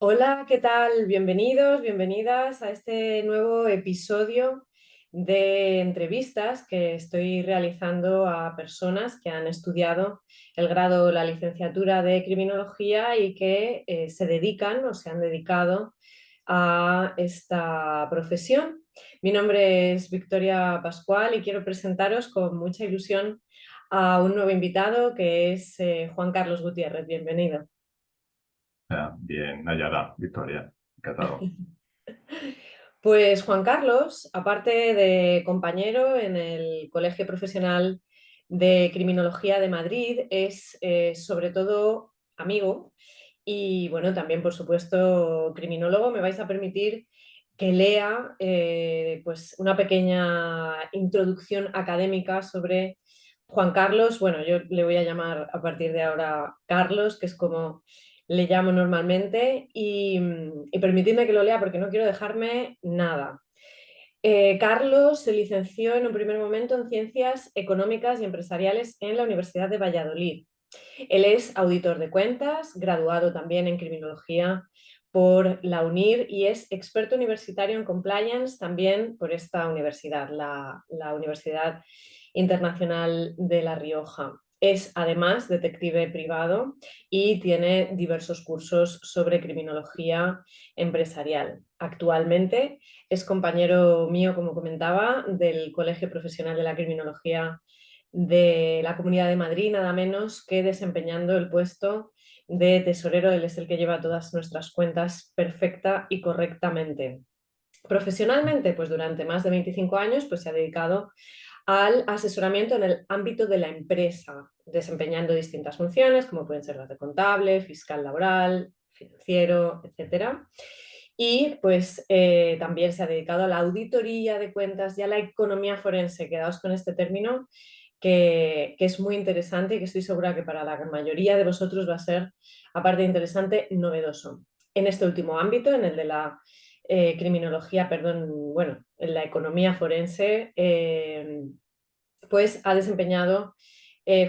Hola, ¿qué tal? Bienvenidos, bienvenidas a este nuevo episodio de entrevistas que estoy realizando a personas que han estudiado el grado o la licenciatura de criminología y que se dedican o se han dedicado a esta profesión. Mi nombre es Victoria Pascual y quiero presentaros con mucha ilusión a un nuevo invitado que es Juan Carlos Gutiérrez. Bienvenido. Bien, Nayara, Victoria, encantado. Pues Juan Carlos, aparte de compañero en el Colegio Profesional de Criminología de Madrid, es sobre todo amigo y bueno, también por supuesto criminólogo. Me vais a permitir que lea pues una pequeña introducción académica sobre Juan Carlos. Bueno, yo le voy a llamar a partir de ahora Carlos, que es como le llamo normalmente, y permitidme que lo lea porque no quiero dejarme nada. Carlos se licenció en un primer momento en Ciencias Económicas y Empresariales en la Universidad de Valladolid. Él es auditor de cuentas, graduado también en Criminología por la UNIR y es experto universitario en compliance también por esta universidad, la Universidad Internacional de La Rioja. Es además detective privado y tiene diversos cursos sobre criminología empresarial. Actualmente es compañero mío, como comentaba, del Colegio Profesional de la Criminología de la Comunidad de Madrid, nada menos que desempeñando el puesto de tesorero. Él es el que lleva todas nuestras cuentas perfecta y correctamente. Profesionalmente, pues durante más de 25 años, pues se ha dedicado al asesoramiento en el ámbito de la empresa, desempeñando distintas funciones, como pueden ser las de contable, fiscal laboral, financiero, etcétera. Y pues también se ha dedicado a la auditoría de cuentas y a la economía forense. Quedaos con este término que es muy interesante y que estoy segura que para la mayoría de vosotros va a ser, aparte de interesante, novedoso. En este último ámbito, en el de la criminología, perdón, bueno, en la economía forense, pues ha desempeñado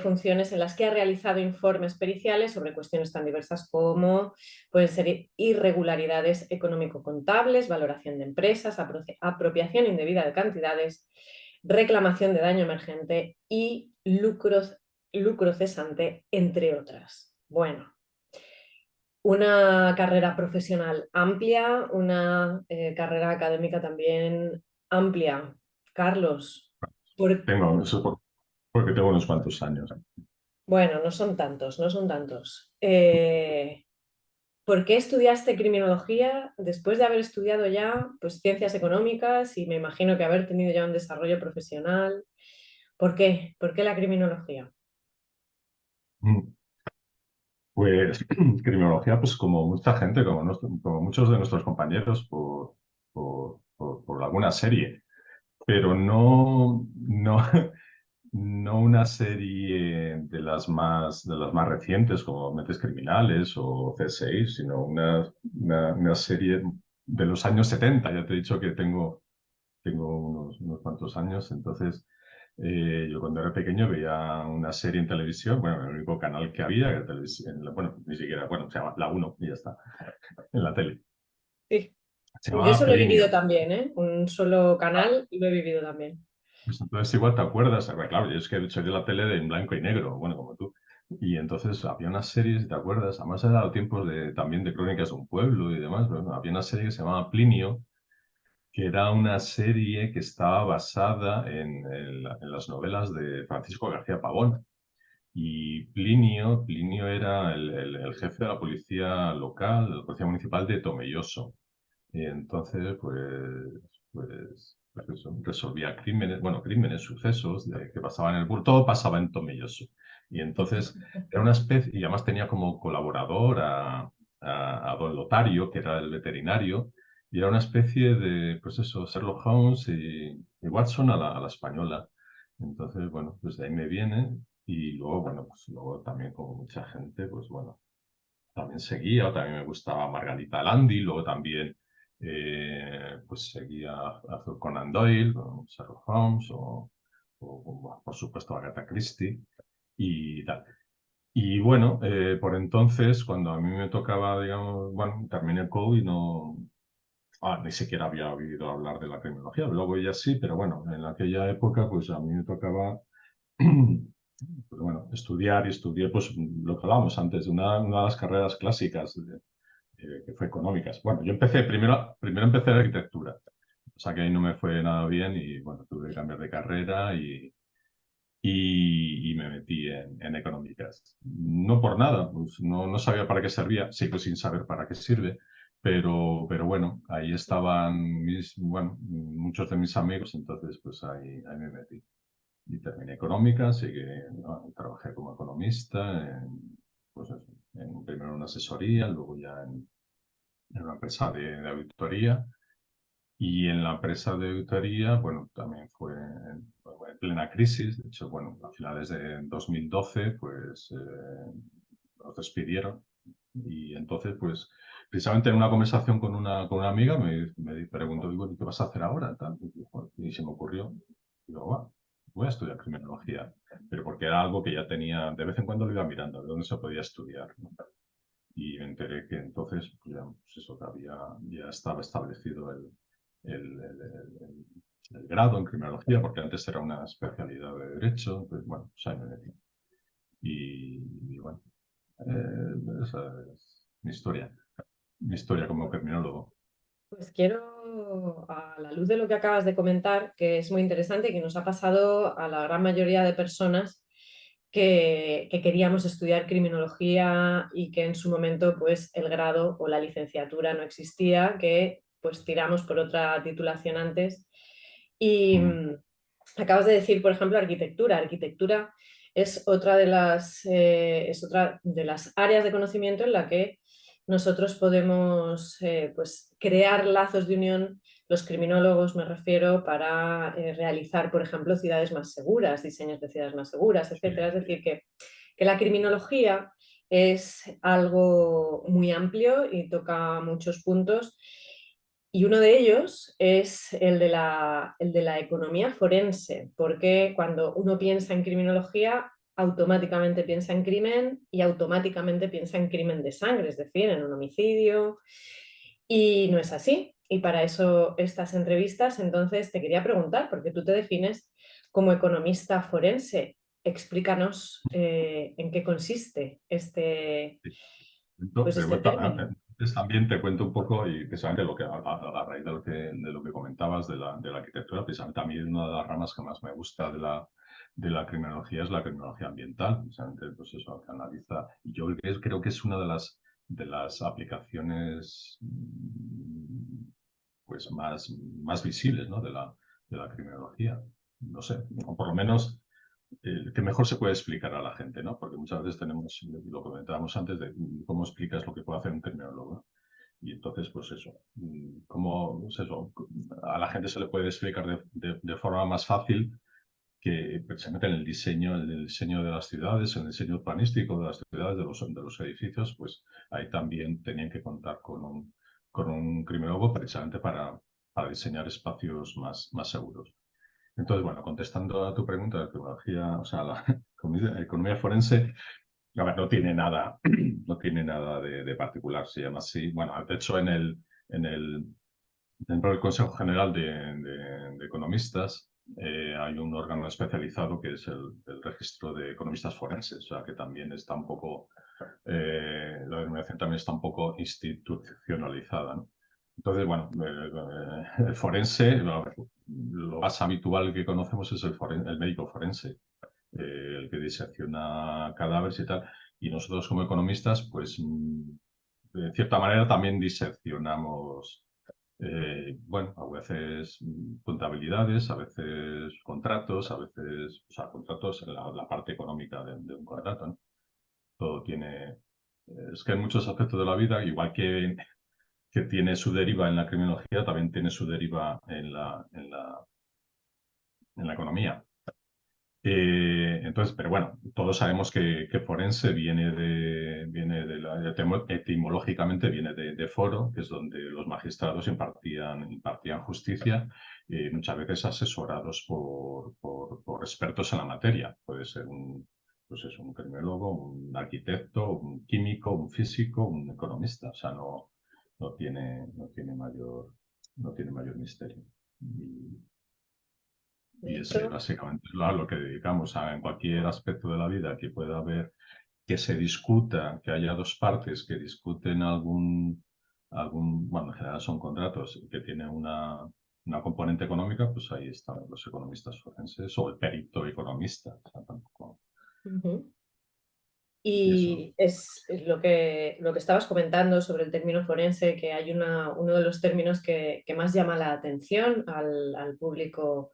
funciones en las que ha realizado informes periciales sobre cuestiones tan diversas como pueden ser irregularidades económico-contables, valoración de empresas, apropiación indebida de cantidades, reclamación de daño emergente y lucro cesante, entre otras. Bueno, una carrera profesional amplia, una carrera académica también amplia. Carlos, por, Eso es porque tengo unos cuantos años. bueno, no son tantos, no son tantos. ¿Por qué estudiaste criminología después de haber estudiado ya pues, ciencias económicas y me imagino que haber tenido ya un desarrollo profesional? ¿Por qué? ¿Por qué la criminología? Mm. Pues criminología, pues como mucha gente, como muchos de nuestros compañeros, por alguna serie, pero no, no una serie de las más recientes, como Mentes Criminales o C6, sino una serie de los años 70. Ya te he dicho que tengo unos cuantos años, entonces yo cuando era pequeño veía una serie en televisión, bueno, el único canal que había, era televisión, bueno, ni siquiera, bueno, se llama La Uno y ya está, en la tele. Sí. Se Yo llamaba eso lo he vivido Plinio. también, ¿eh? Un solo Ah, canal y lo he vivido también. pues entonces igual te acuerdas. Claro, yo es que soy de la tele de en blanco y negro, bueno, como tú. Y entonces había una serie, si te acuerdas, además era tiempos también de Crónicas de un Pueblo y demás, pero bueno, había una serie que se llamaba Plinio, que era una serie que estaba basada en las novelas de Francisco García Pavón. Y Plinio era el jefe de la policía local, de la policía municipal de Tomelloso. Y entonces, pues eso, resolvía crímenes, bueno, crímenes, sucesos que pasaban en el pueblo, todo pasaba en Tomelloso. Y entonces era una especie, y además tenía como colaborador a don Lotario, que era el veterinario, y era una especie de, pues eso, Sherlock Holmes y Watson a la española. Entonces, bueno, pues de ahí me viene, y luego, bueno, pues luego también como mucha gente, pues bueno, también seguía, también me gustaba Margarita Landi, luego también pues seguía a Arthur Conan Doyle, con Sherlock Holmes o, por supuesto Agatha Christie y tal. Y bueno, por entonces, cuando a mí me tocaba, digamos, bueno, terminé el code y no, ni siquiera había oído hablar de la criminología. Luego ya sí, pero bueno, en aquella época, pues a mí me tocaba, pues bueno, estudiar y estudié, pues lo que hablábamos antes, de una de las carreras clásicas, que fue económicas. Bueno, yo primero empecé arquitectura, o sea que ahí no me fue nada bien y bueno, tuve que cambiar de carrera y me metí en económicas. No por nada, pues no sabía para qué servía, sigo sin saber para qué sirve, pero bueno, ahí estaban bueno, muchos de mis amigos, entonces pues ahí me metí. Y terminé económicas, y que, ¿no? Trabajé como economista, pues eso, primero en una asesoría, luego ya en una empresa de auditoría. Y en la empresa de auditoría, bueno, también fue en plena crisis. De hecho, bueno, a finales de 2012, pues nos despidieron. Y entonces, pues, precisamente en una conversación con una amiga me preguntó, digo, ¿y qué vas a hacer ahora? Tal. Y se me ocurrió, digo, va, voy a estudiar criminología. Pero porque era algo que ya tenía, de vez en cuando lo iba mirando, de dónde se podía estudiar, ¿no? Y me enteré que entonces, pues, ya, pues eso, que ya estaba establecido el grado en criminología, porque antes era una especialidad de derecho, entonces, bueno, pues ahí me metí. Y bueno, esa es mi historia como criminólogo. Pues quiero, a la luz de lo que acabas de comentar, que es muy interesante y que nos ha pasado a la gran mayoría de personas que queríamos estudiar criminología y que en su momento pues el grado o la licenciatura no existía, que pues tiramos por otra titulación antes. Y Mm, acabas de decir, por ejemplo, arquitectura. Arquitectura es otra de las áreas de conocimiento en la que nosotros podemos pues, crear lazos de unión, los criminólogos me refiero, para realizar, por ejemplo, ciudades más seguras, diseños de ciudades más seguras, sí, etcétera. Es sí, decir, que la criminología es algo muy amplio y toca muchos puntos. Y uno de ellos es el de la economía forense, porque cuando uno piensa en criminología, automáticamente piensa en crimen y automáticamente piensa en crimen de sangre, es decir, en un homicidio. Y no es así. Y para eso estas entrevistas, entonces te quería preguntar, porque tú te defines como economista forense. Explícanos en qué consiste sí. pues Pero este bueno, término. antes también te cuento un poco, y precisamente a raíz de lo que comentabas de la arquitectura, precisamente a mí una de las ramas que más me gusta de la criminología es la criminología ambiental, precisamente pues eso, que analiza, y yo creo que es una de las aplicaciones pues más visibles, ¿no? de la criminología. No sé, o por lo menos que mejor se puede explicar a la gente, ¿no? Porque muchas veces tenemos, lo que comentábamos antes, de cómo explicas lo que puede hacer un criminólogo, ¿no? Y entonces, pues eso, cómo, pues eso, a la gente se le puede explicar de forma más fácil que precisamente en el diseño de las ciudades, en el diseño urbanístico de las ciudades, de los edificios, pues ahí también tenían que contar con un criminólogo precisamente para diseñar espacios más seguros. Entonces, bueno, contestando a tu pregunta de criminología, o sea, la economía forense, a ver, no tiene nada, no tiene nada de particular, se llama así. Bueno, de hecho, en el, dentro del Consejo General de Economistas hay un órgano especializado que es el Registro de Economistas Forenses, o sea, que también está un poco, la denominación también está un poco institucionalizada, ¿no? Entonces, bueno, el forense, lo más habitual que conocemos es el médico forense, el que disecciona cadáveres y tal. Y nosotros como economistas, pues de cierta manera también diseccionamos, bueno, a veces contabilidades, a veces contratos, a veces, o sea, contratos en la parte económica de un contrato, ¿no? Todo tiene, es que en muchos aspectos de la vida, igual que tiene su deriva en la criminología, también tiene su deriva en la economía. Entonces, pero bueno, todos sabemos que forense etimológicamente viene de foro, que es donde los magistrados impartían justicia, muchas veces asesorados por expertos en la materia. Puede ser pues es un criminólogo, un arquitecto, un químico, un físico, un economista. O sea, no tiene mayor misterio. Y, De y ese hecho, básicamente es a lo que dedicamos en cualquier aspecto de la vida que pueda haber, que se discuta, que haya dos partes que discuten bueno, en general son contratos que tienen una componente económica, pues ahí están los economistas forenses o el perito economista. O sea, tampoco. ujú. Y eso. Y es lo que estabas comentando sobre el término forense, que hay uno de los términos que más llama la atención al público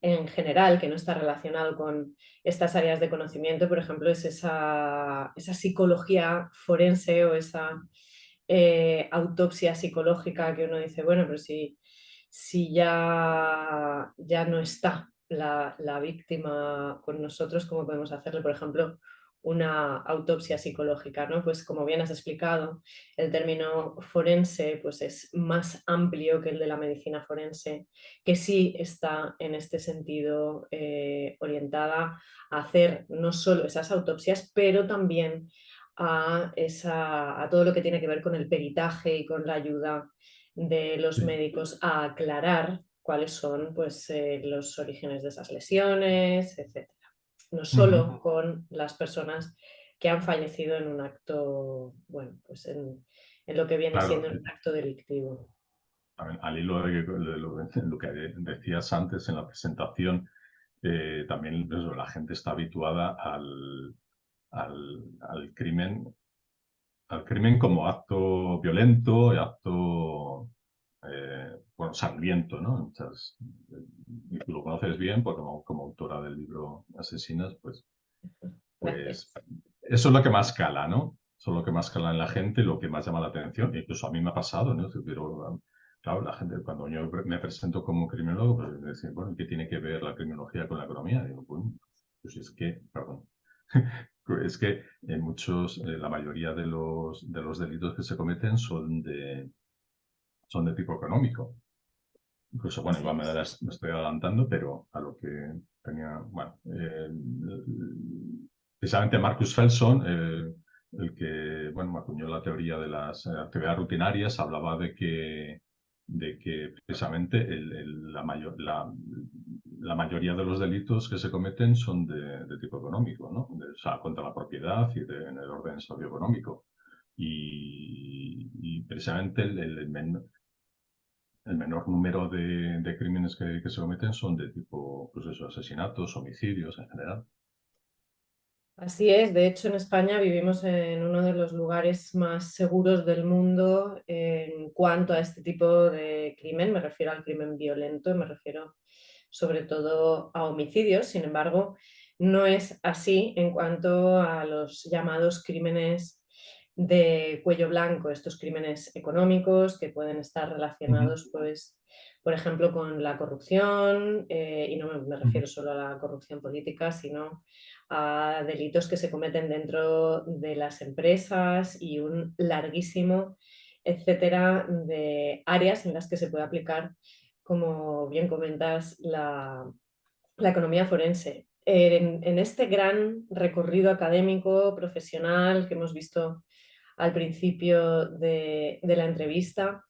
en general, que no está relacionado con estas áreas de conocimiento, por ejemplo, es esa psicología forense o esa autopsia psicológica que uno dice, bueno, pero si ya no está la víctima con nosotros, ¿cómo podemos hacerle, por ejemplo, una autopsia psicológica, ¿no? Pues como bien has explicado, el término forense pues es más amplio que el de la medicina forense, que sí está en este sentido orientada a hacer no solo esas autopsias, pero también a todo lo que tiene que ver con el peritaje y con la ayuda de los Sí. médicos a aclarar cuáles son pues, los orígenes de esas lesiones, etc. No Ujú. solo con las personas que han fallecido en un acto, bueno, pues en lo que viene Claro, siendo un acto delictivo. al hilo de lo que decías antes en la presentación, también eso, la gente está habituada al crimen como acto violento y acto, bueno, sangriento, ¿no? Entonces, y tú lo conoces bien, porque como autora del libro Asesinas, pues Gracias. eso es lo que más cala, ¿no? Eso es lo que más cala en la gente, lo que más llama la atención. Incluso a mí me ha pasado, ¿no? Pero, claro, la gente, cuando yo me presento como criminólogo, pues me dicen, bueno, ¿qué tiene que ver la criminología con la economía? Y digo, bueno, pues es que, perdón, es que la mayoría de los delitos que se cometen son de tipo económico. Incluso, bueno, Así igual es. me estoy adelantando, pero a lo que tenía, bueno, precisamente Marcus Felson, el que, bueno, acuñó la teoría de las actividades rutinarias, hablaba de que precisamente la mayoría de los delitos que se cometen son de tipo económico, ¿no? O sea, contra la propiedad y en el orden socioeconómico. Y precisamente el menor número de crímenes que se cometen son de tipo, pues eso, asesinatos, homicidios en general. Así es, de hecho en España vivimos en uno de los lugares más seguros del mundo en cuanto a este tipo de crimen, me refiero al crimen violento, me refiero sobre todo a homicidios, sin embargo, no es así en cuanto a los llamados crímenes de cuello blanco, estos crímenes económicos que pueden estar Ujú, relacionados, pues, por ejemplo, con la corrupción, y no me ujú, refiero solo a la corrupción política, sino a delitos que se cometen dentro de las empresas y un larguísimo etcétera de áreas en las que se puede aplicar, como bien comentas, la economía forense. En este gran recorrido académico, profesional que hemos visto al principio de la entrevista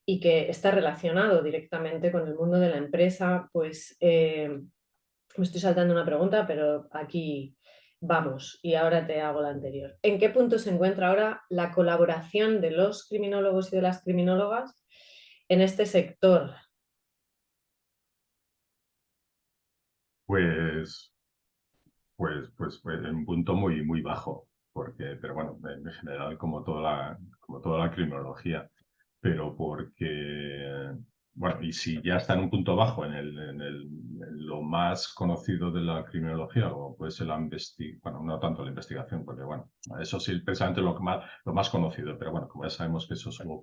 y que está relacionado directamente con el mundo de la empresa, pues me estoy saltando una pregunta, pero aquí vamos y ahora te hago la anterior. ¿En qué punto se encuentra ahora la colaboración de los criminólogos y de las criminólogas en este sector? Pues, pues en un punto muy, muy bajo, pero bueno, en general como toda la criminología, pero porque, bueno, y si ya está en un punto bajo en lo más conocido de la criminología, o puede ser bueno, no tanto la investigación, porque bueno, eso sí, precisamente lo más conocido, pero bueno, como ya sabemos que eso solo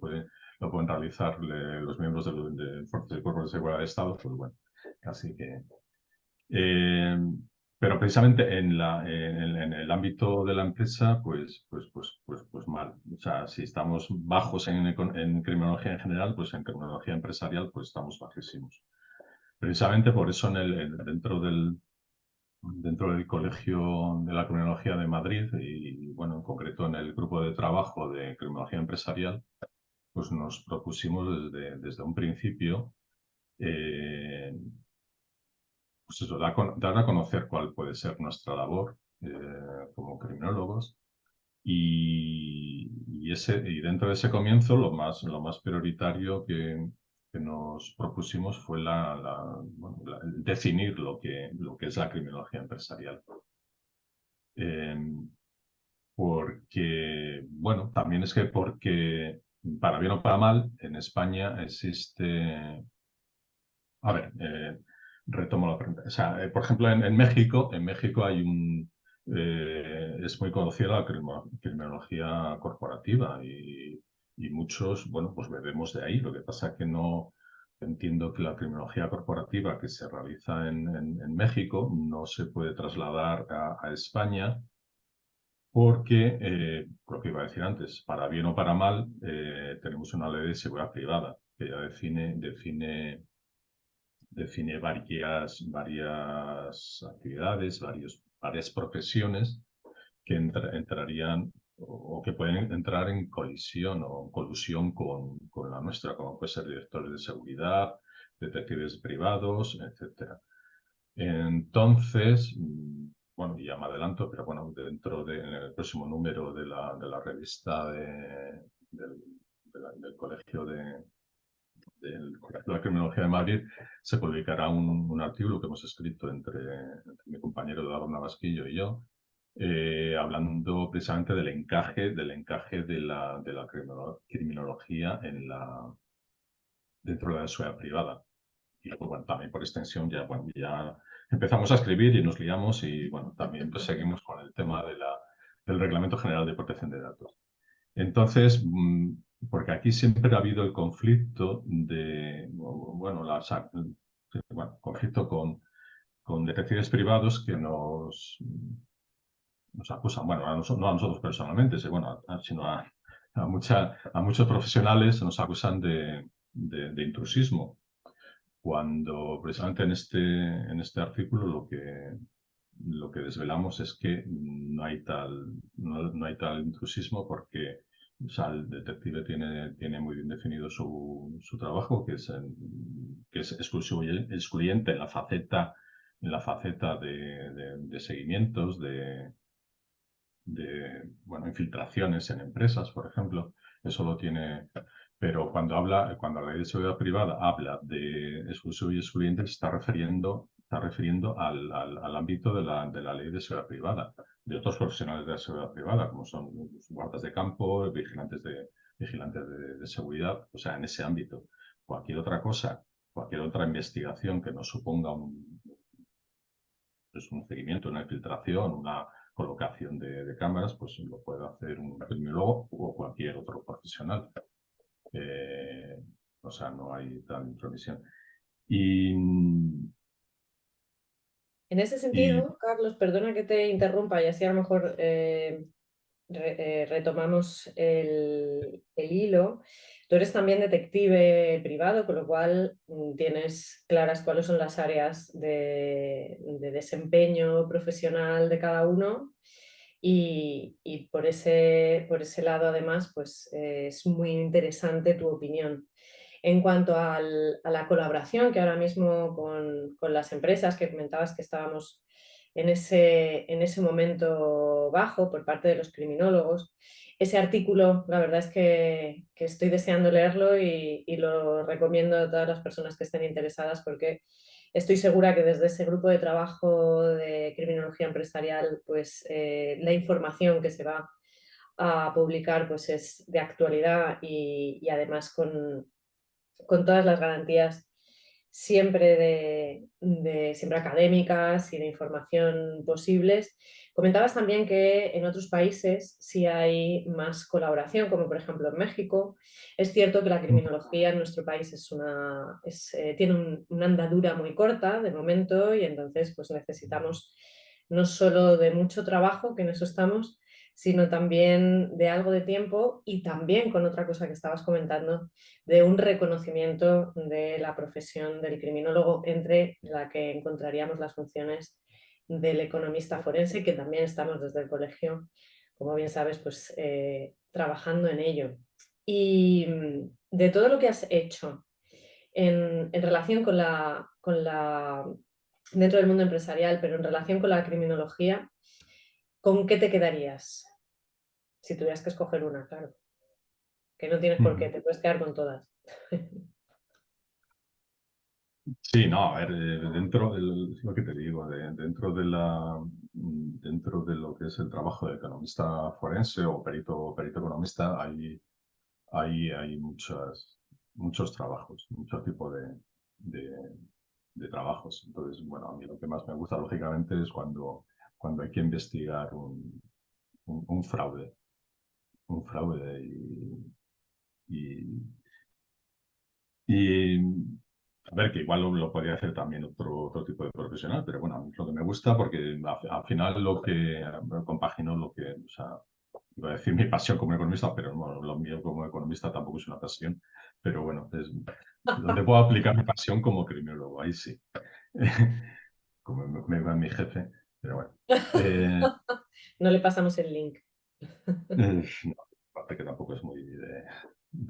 lo pueden realizar los miembros de fuerzas y cuerpos de seguridad de Estado, pues bueno, casi que... Eh, pero precisamente en el ámbito de la empresa, pues mal. O sea, si estamos bajos en criminología en general, pues en criminología empresarial, pues estamos bajísimos. Precisamente por eso dentro dentro del Colegio de la Criminología de Madrid y, bueno, en concreto en el grupo de trabajo de criminología empresarial, pues nos propusimos desde un principio eh, pues eso, dar a conocer cuál puede ser nuestra labor como criminólogos y dentro de ese comienzo lo más prioritario que nos propusimos fue bueno, el definir lo que es la criminología empresarial. Eh, Porque, bueno, también es que porque, para bien o para mal, en España existe. A ver, retomo la pregunta. O sea, por ejemplo, en México es muy conocida la criminología corporativa y muchos, bueno, pues bebemos de ahí. Lo que pasa es que no entiendo que la criminología corporativa que se realiza en México no se puede trasladar a España porque, lo que iba a decir antes, para bien o para mal, tenemos una ley de seguridad privada que ya define varias actividades, varias profesiones que entrarían o que pueden entrar en colisión o colusión con la nuestra, como puede ser directores de seguridad, detectives privados, etcétera. Entonces, bueno, ya me adelanto, pero bueno, en el próximo número de la revista del Colegio del Colegio de la Criminología de Madrid, se publicará un artículo que hemos escrito entre mi compañero Eduardo Navasquillo y yo, hablando precisamente del encaje de la criminología dentro de la esfera privada. Y luego, bueno, también por extensión ya, bueno, ya empezamos a escribir y nos liamos y, bueno, también pues, seguimos con el tema del Reglamento General de Protección de Datos. Entonces, porque aquí siempre ha habido el conflicto conflicto con detectives privados que nos acusan, bueno, no a nosotros personalmente, sino a muchos profesionales nos acusan de intrusismo, cuando precisamente en este artículo lo que desvelamos es que no hay tal intrusismo porque, o sea, el detective tiene muy bien definido su trabajo, que es exclusivo y excluyente en la faceta de seguimientos, bueno, infiltraciones en empresas, por ejemplo. Eso lo tiene. Pero cuando la ley de seguridad privada habla de exclusivo y excluyente, se está refiriendo al ámbito de la ley de seguridad privada, de otros profesionales de la seguridad privada, como son los guardas de campo, vigilantes de seguridad, o sea, en ese ámbito. Cualquier otra cosa, cualquier otra investigación que no suponga un seguimiento, una infiltración, una colocación de cámaras, pues lo puede hacer un criminólogo o cualquier otro profesional. Eh, o sea, no hay tal intromisión. Y, En ese y sentido, Carlos, perdona que te interrumpa y así a lo mejor retomamos el hilo. Tú eres también detective privado, con lo cual tienes claras cuáles son las áreas de desempeño profesional de cada uno y por ese lado además pues es muy interesante tu opinión. En cuanto a la colaboración que ahora mismo con las empresas que comentabas que estábamos en ese momento bajo por parte de los criminólogos, ese artículo, la verdad es que estoy deseando leerlo y lo recomiendo a todas las personas que estén interesadas porque estoy segura que desde ese grupo de trabajo de criminología empresarial, pues la información que se va a publicar pues es de actualidad y además con todas las garantías siempre siempre académicas y de información posibles. Comentabas también que en otros países sí hay más colaboración, como por ejemplo en México. Es cierto que la criminología en nuestro país tiene una andadura muy corta de momento y entonces pues necesitamos no solo de mucho trabajo, que en eso estamos, sino también de algo de tiempo y también con otra cosa que estabas comentando, de un reconocimiento de la profesión del criminólogo, entre la que encontraríamos las funciones del economista forense, que también estamos desde el colegio, como bien sabes, pues trabajando en ello. Y de todo lo que has hecho en relación dentro del mundo empresarial, pero en relación con la criminología, ¿con qué te quedarías? Si tuvieras que escoger una, claro, que no tienes por qué, te puedes quedar con todas. Sí, no, a ver, es lo que te digo, dentro de lo que es el trabajo de economista forense o perito economista, hay muchos trabajos, mucho tipo de, de trabajos. Entonces, bueno, a mí lo que más me gusta, lógicamente, es cuando hay que investigar un fraude, y, y a ver, que igual lo podría hacer también otro tipo de profesional, pero bueno, a mí es lo que me gusta porque al final compagino lo que, o sea, iba a decir mi pasión como economista, pero bueno, lo mío como economista tampoco es una pasión, pero bueno, es donde puedo aplicar mi pasión como criminólogo, ahí sí, como me va mi jefe, pero bueno. No le pasamos el link No, aparte que tampoco es muy de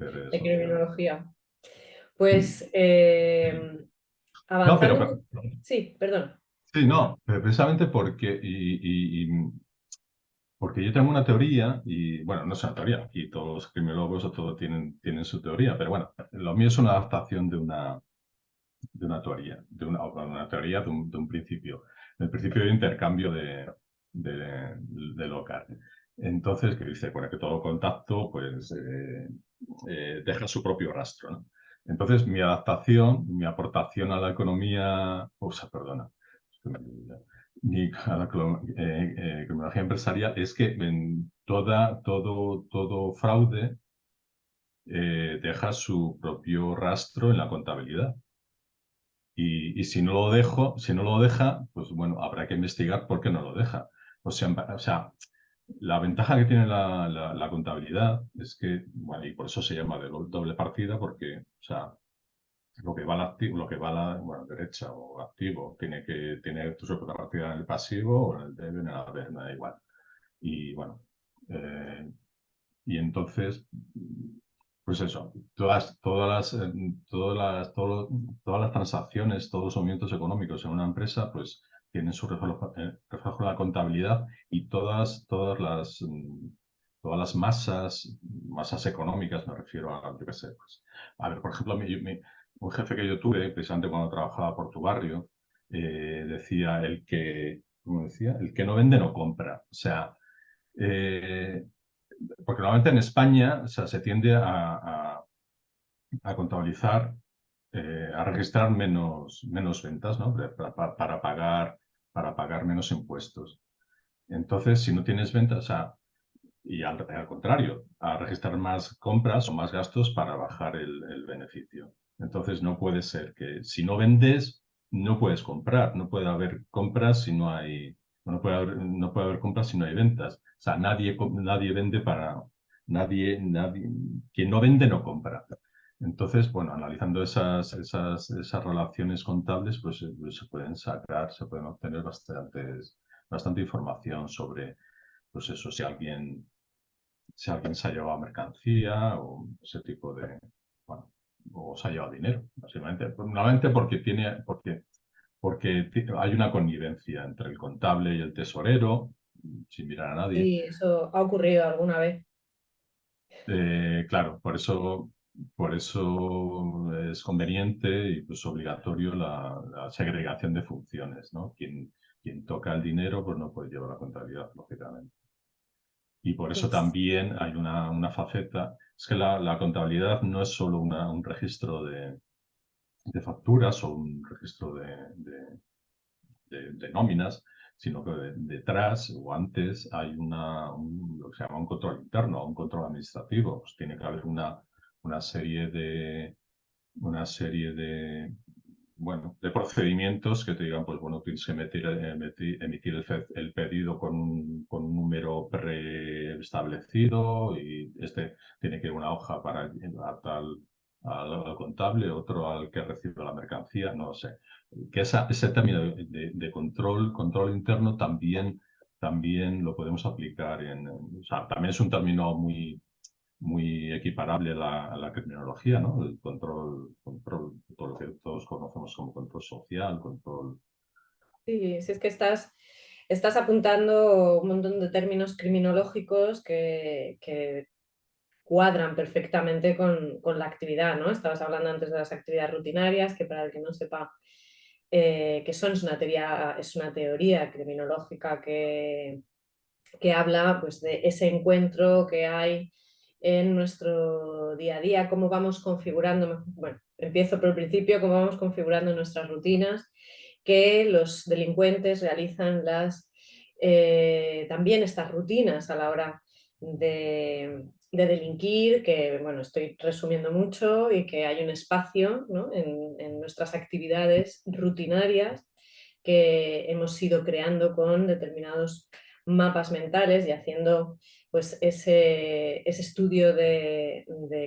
redes de sociales. criminología. Pues No, avanzando un... Sí, perdón. sí, no, pero precisamente porque yo tengo una teoría, y bueno, no es una teoría, aquí todos los criminólogos o todo tienen su teoría, pero bueno, lo mío es una adaptación de una teoría, una teoría de un principio, el principio de intercambio de local. Entonces, que dice, bueno, que todo contacto, pues, deja su propio rastro, ¿no? Entonces, mi adaptación, mi aportación a la economía, o sea, perdona, a la criminología empresarial es que en todo fraude deja su propio rastro en la contabilidad. Y si no lo deja, pues bueno, habrá que investigar por qué no lo deja. O sea, la ventaja que tiene la contabilidad es que, bueno, y por eso se llama de doble partida, porque, o sea, lo que va al activo, lo que va a la, bueno, derecha o activo, tiene tu partida en el pasivo o en el debe, en el haber, me da igual. Y bueno, eh, y entonces, pues eso, todas las transacciones, todos los movimientos económicos en una empresa, pues tienen su reflejo en la contabilidad y todas las masas económicas, me refiero a, yo qué sé, pues, a ver, por ejemplo, un jefe que yo tuve, precisamente cuando trabajaba por tu barrio, decía ¿cómo decía? El que no vende no compra. O sea, eh, porque normalmente en España, o sea, se tiende a contabilizar, a registrar menos ventas, ¿no? Para pagar menos impuestos. Entonces, si no tienes ventas, o sea, y al contrario, a registrar más compras o más gastos para bajar el beneficio. Entonces, no puede ser que si no vendes, no puedes comprar. No puede haber compras si no hay, no puede haber compras si no hay ventas. O sea, nadie vende nadie, quien no vende no compra. Entonces, bueno, analizando esas relaciones contables, pues se pueden obtener bastante información sobre, pues eso, si alguien se ha llevado mercancía o ese tipo bueno, o se ha llevado dinero, básicamente. Normalmente porque hay una connivencia entre el contable y el tesorero, sin mirar a nadie. Sí, eso ha ocurrido alguna vez. Claro, por eso es conveniente y pues obligatorio la segregación de funciones, ¿no? Quien toca el dinero, pues no puede llevar la contabilidad, lógicamente. Y por eso Pues, también hay una faceta, es que la contabilidad no es solo un registro de facturas o un registro de nóminas, sino que detrás o antes hay lo que se llama un control interno, un control administrativo. Pues tiene que haber una serie bueno, de procedimientos que te digan, pues bueno, tienes que emitir el pedido con un número preestablecido y tiene que ir una hoja para al contable, otro al que recibe la mercancía, no lo sé. Que ese término de control interno también lo podemos aplicar o sea, también es un término muy equiparable a la criminología, ¿no? El control, todo lo que todos conocemos como control social, control. Sí, sí, es que estás apuntando un montón de términos criminológicos que cuadran perfectamente con la actividad, ¿no? Estabas hablando antes de las actividades rutinarias, que para el que no sepa qué son, es una teoría criminológica que habla pues, de ese encuentro que hay en nuestro día a día, cómo vamos configurando, bueno, empiezo por el principio, cómo vamos configurando nuestras rutinas, que los delincuentes realizan también estas rutinas a la hora de delinquir, que bueno, estoy resumiendo mucho y que hay un espacio, ¿no? en nuestras actividades rutinarias que hemos ido creando con determinados mapas mentales y haciendo pues ese estudio de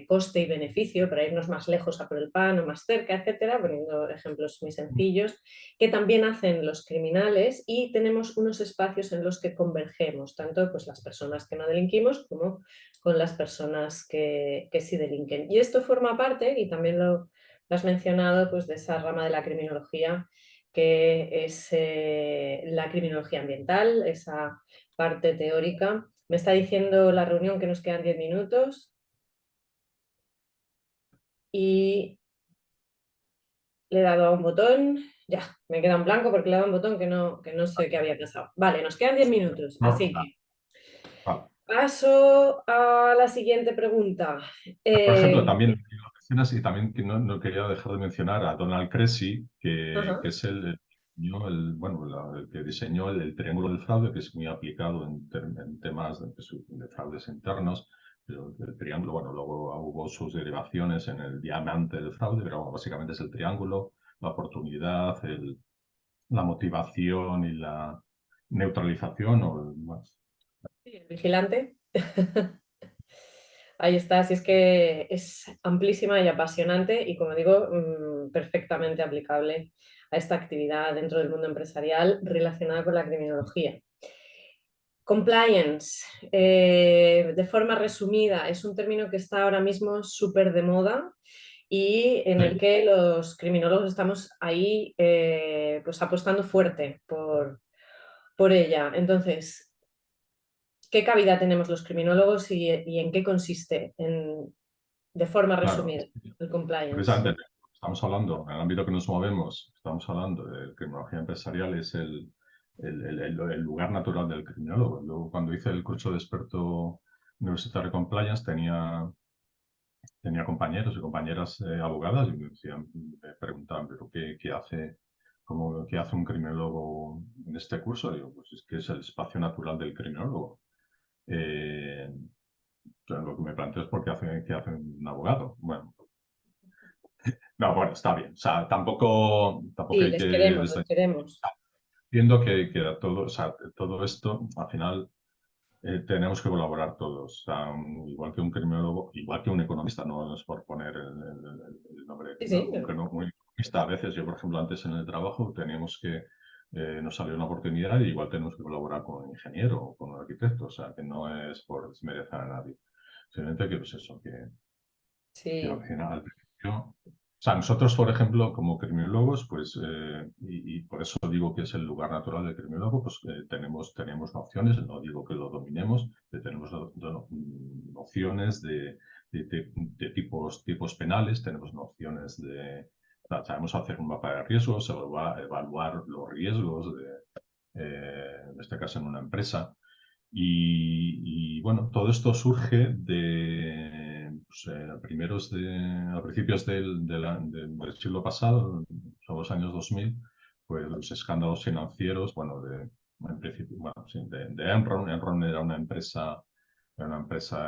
coste y beneficio para irnos más lejos a por el pan o más cerca, etcétera, poniendo ejemplos muy sencillos, que también hacen los criminales, y tenemos unos espacios en los que convergemos, tanto pues las personas que no delinquimos como con las personas que sí delinquen. Y esto forma parte, y también lo has mencionado, pues de esa rama de la criminología que es la criminología ambiental, esa parte teórica. Me está diciendo la reunión que nos quedan 10 minutos y le he dado a un botón. Ya, me queda en blanco porque le he dado a un botón que no sé qué había pasado. Vale, nos quedan 10 minutos, No, así que ah, paso a la siguiente pregunta. por ejemplo, Eh, también lo mencionas y también que no quería dejar de mencionar a Donald Creasy, que ajá. es bueno, el que diseñó el triángulo del fraude, que es muy aplicado en temas de fraudes internos. Pero el triángulo, bueno, luego hubo sus derivaciones en el diamante del fraude, pero bueno, básicamente es el triángulo, la oportunidad, la motivación y la neutralización o más. Sí, el vigilante. Ahí está, si es que es amplísima y apasionante y, como digo, perfectamente aplicable a esta actividad dentro del mundo empresarial relacionada con la criminología. Compliance, de forma resumida, es un término que está ahora mismo súper de moda y en el Sí, que los criminólogos estamos ahí pues apostando fuerte por ella. Entonces, ¿qué cabida tenemos los criminólogos y en qué consiste, de forma claro. resumida, el compliance? Precisamente, estamos hablando, en el ámbito que nos movemos, estamos hablando de criminología empresarial, es el lugar natural del criminólogo. Yo, cuando hice el curso de experto universitario compliance, tenía compañeros y compañeras abogadas y me preguntaban, ¿pero qué hace, qué hace un criminólogo en este curso? Digo, pues es que es el espacio natural del criminólogo. Eh, lo que me planteo es qué hace un abogado. Bueno, no, bueno, está bien. O sea, tampoco Sí, hay que les queremos. entiendo que o sea, todo esto, al final, tenemos que colaborar todos. O sea, igual que un criminólogo, igual que un economista, no es por poner el nombre, Sí, ¿no? sí, Un economista, a veces, yo, por ejemplo, antes en el trabajo teníamos nos salió una oportunidad y igual tenemos que colaborar con un ingeniero o con un arquitecto. O sea, que no es por desmerecer a nadie. Simplemente que, pues eso, que al sí, final, al principio, o sea, nosotros, por ejemplo, como criminólogos, pues, y por eso digo que es el lugar natural del criminólogo, pues tenemos nociones, no digo que lo dominemos, tenemos nociones de tipos penales, tenemos nociones sabemos hacer un mapa de riesgos, evaluar los riesgos en este caso en una empresa. Bueno, todo esto surge pues, a principios del siglo pasado, son los años 2000, pues los escándalos financieros, bueno, en principio, bueno, sí, de Enron. Enron era una empresa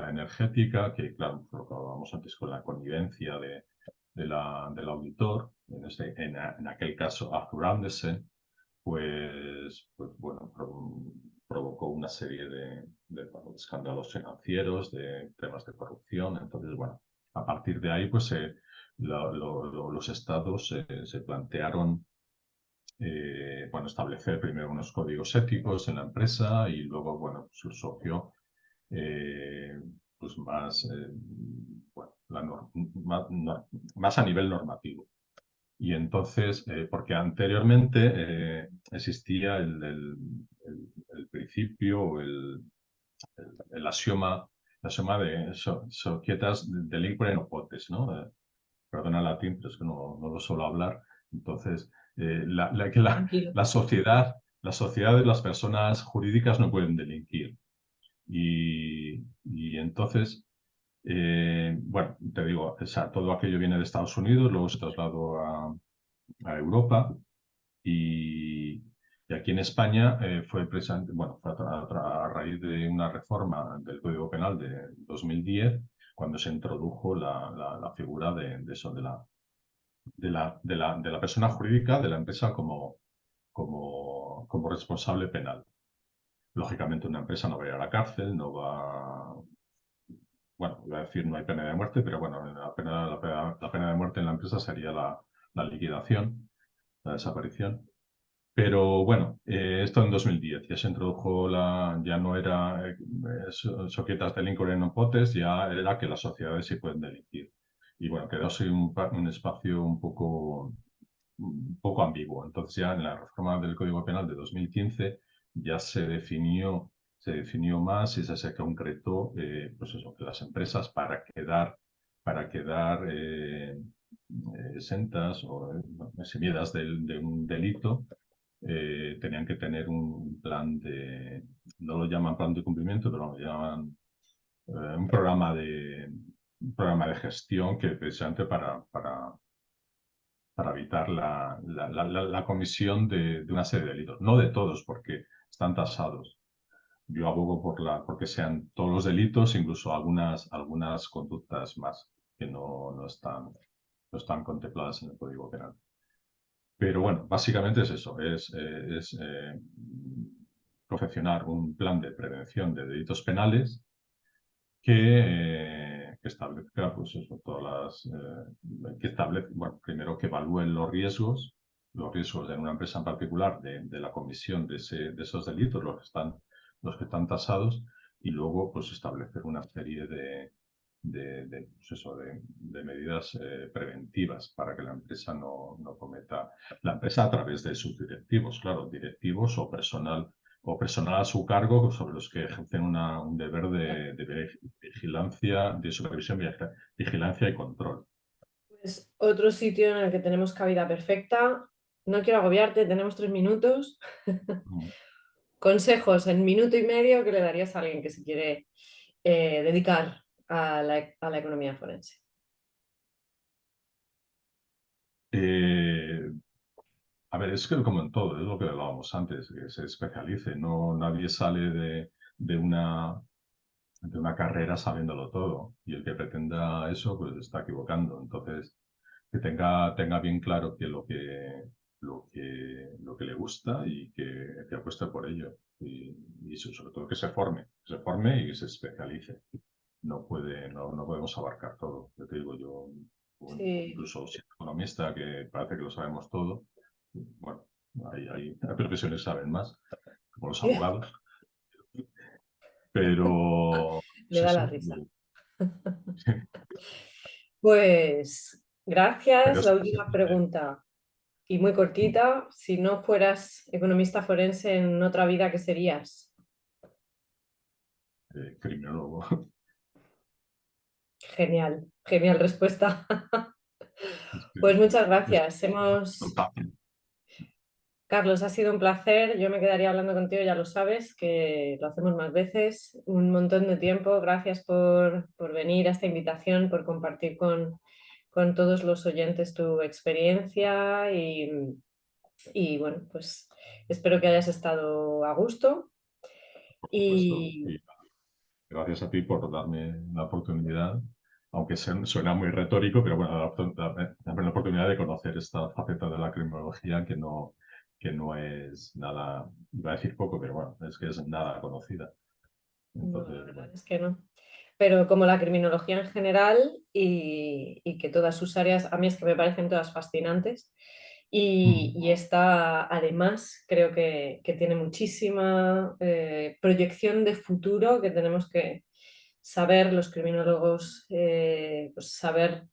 energética que, claro, lo que hablábamos antes con la connivencia del auditor, en aquel caso Arthur Andersen, pues bueno, provocó una serie de escándalos financieros, de temas de corrupción. Entonces, bueno, A partir de ahí, pues los estados se plantearon bueno, establecer primero unos códigos éticos en la empresa y luego, bueno, pues surgió eh, pues más, bueno, más a nivel normativo. Y entonces, porque anteriormente existía el principio o el axioma de societas delinquere in potes, ¿no? Perdona el latín, pero es que no lo suelo hablar. Entonces, que Tranquilo. la sociedad de las personas jurídicas no pueden delinquir. Y entonces, bueno, te digo, o sea, todo aquello viene de Estados Unidos, luego se trasladó a Europa y, y aquí en España fue precisamente, bueno, fue a raíz de una reforma del Código Penal de 2010 cuando se introdujo la figura de eso, de la persona jurídica de la empresa como responsable penal. Lógicamente una empresa no va a ir a la cárcel, no va, bueno, iba a decir no hay pena de muerte, pero bueno, la pena de muerte en la empresa sería la liquidación, la desaparición. Pero bueno, esto en 2010 ya se introdujo ya no era soquetas delinquere non potes, ya era que las sociedades sí pueden delinquir. Y bueno, quedó así un espacio un poco ambiguo. Entonces ya en la reforma del Código Penal de 2015 ya se definió más y se concretó, pues eso, que las empresas para quedar exentas o eximidas de un delito, tenían que tener un plan no lo llaman plan de cumplimiento, pero lo llaman un un programa de gestión que precisamente para evitar la comisión de una serie de delitos. No de todos, porque están tasados. Yo abogo porque sean todos los delitos, incluso algunas conductas más que no están contempladas en el Código Penal. Pero bueno, básicamente es eso, es confeccionar un plan de prevención de delitos penales que establezca, pues eso, que establezca, bueno, primero que evalúen los riesgos de una empresa en particular de la comisión de esos delitos, los que están tasados, y luego, pues establecer una serie pues eso, de medidas preventivas para que la empresa no cometa, la empresa a través de sus directivos, claro, directivos o personal a su cargo sobre los que ejercen un deber de vigilancia, de supervisión, vigilancia y control. Pues otro sitio en el que tenemos cabida perfecta. No quiero agobiarte, tenemos 3 minutos. Mm. Consejos en minuto y medio que le darías a alguien que se quiere dedicar a la economía forense. Eh, a ver, es que como en todo, es lo que hablábamos antes, que se especialice, no nadie sale de una carrera sabiéndolo todo y el que pretenda eso pues está equivocando. Entonces, tenga bien claro lo que le gusta y que apueste por ello. Y sobre todo que se forme y que se especialice. No podemos abarcar todo. Yo te digo, Sí. incluso siendo economista, que parece que lo sabemos todo, bueno, hay profesiones que saben más, como los abogados, pero Le es da la eso. risa. Pues gracias. Pero La última pregunta y muy cortita. Si no fueras economista forense en otra vida, ¿qué serías? criminólogo. Genial, genial respuesta. Pues muchas Es gracias. fácil. Carlos, ha sido un placer. Yo me quedaría hablando contigo, ya lo sabes, que lo hacemos más veces. Un montón de tiempo. Gracias por venir a esta invitación, por compartir con todos los oyentes tu experiencia y bueno, pues espero que hayas estado a gusto. Por supuesto. Y Y gracias a ti por darme la oportunidad, aunque suena muy retórico, pero bueno, darme la oportunidad de conocer esta faceta de la criminología que no es nada, iba a decir poco, pero bueno, es que es nada conocida. no, la Entonces, verdad bueno, es que no. pero como la criminología en general y que todas sus áreas, a mí es que me parecen todas fascinantes. Mm. Y esta, además, creo que tiene muchísima proyección de futuro que tenemos que saber los criminólogos, pues saber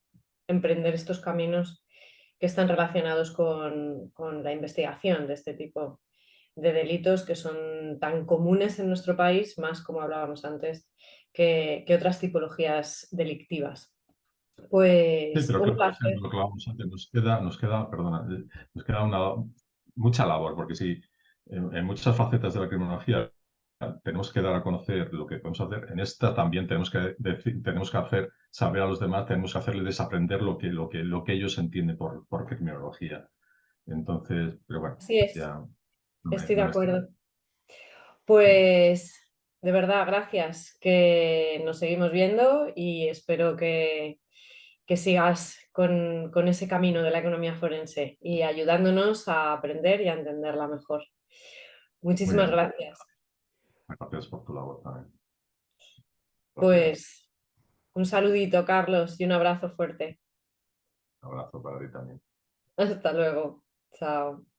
emprender estos caminos que están relacionados con la investigación de este tipo de delitos que son tan comunes en nuestro país, más como hablábamos antes, que otras tipologías delictivas. Sí, Pues pero un creo que placer. lo que hablábamos antes, perdona, nos queda mucha labor, porque sí, en muchas facetas de la criminología tenemos que dar a conocer lo que podemos hacer. En esta también tenemos que tenemos que hacer saber a los demás, tenemos que hacerles desaprender lo que ellos entienden por criminología. Entonces, pero bueno, Así es, ya estoy de no me extiendo. acuerdo. Pues de verdad, gracias, que nos seguimos viendo y espero que sigas con ese camino de la economía forense y ayudándonos a aprender y a entenderla mejor. Muy Muchísimas bien, gracias. gracias por tu labor también. Gracias. Pues un saludito, Carlos, y un abrazo fuerte. Un abrazo para ti también. Hasta luego. Chao.